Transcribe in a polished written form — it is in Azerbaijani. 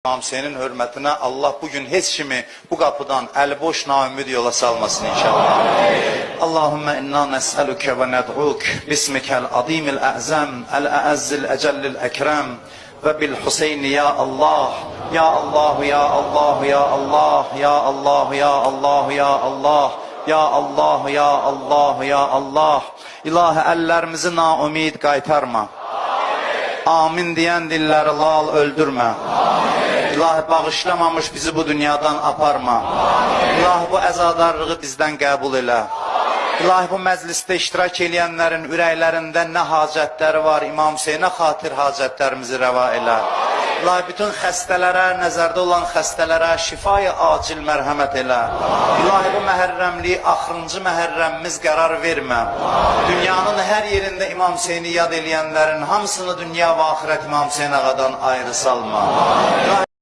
İmam Hüseynin hürmetine Allah bugün heç kimi bu kapıdan eli boş naümid yola salmasın inşallah. Allahümme inna nes'eluke ve ned'uk bismikel azimil a'zam el-a'azzil ecellil ekrem ve bil Hüseyin ya Allah ya Allah ya Allah ya Allah ya Allah ya Allah ya Allah ya Allah ya Allah ya Allah. İlahi ellerimizi naümid qaytarma. Amin diyen dilleri lal öldürme. İlahi bağışlamamış bizi bu dünyadan aparma. İlahi bu əzadarlığı bizden qəbul elə. İlahi bu məclisdə iştirak edenlerin ürəklərində nə hacətləri var, İmam Hüseynə xatir hacətlərimizi rəva elə. İlahi bütün xəstələrə, nəzərdə olan xəstələrə şifayı acil mərhəmət elə. İlahi bu məhərrəmliyi axırıncı məhərrəmimiz qərar vermə. Dünyanın hər yerində İmam Hüseyni yad eləyənlərin hamısını dünya və axirət İmam Hüseyin ağadan ayrı salma.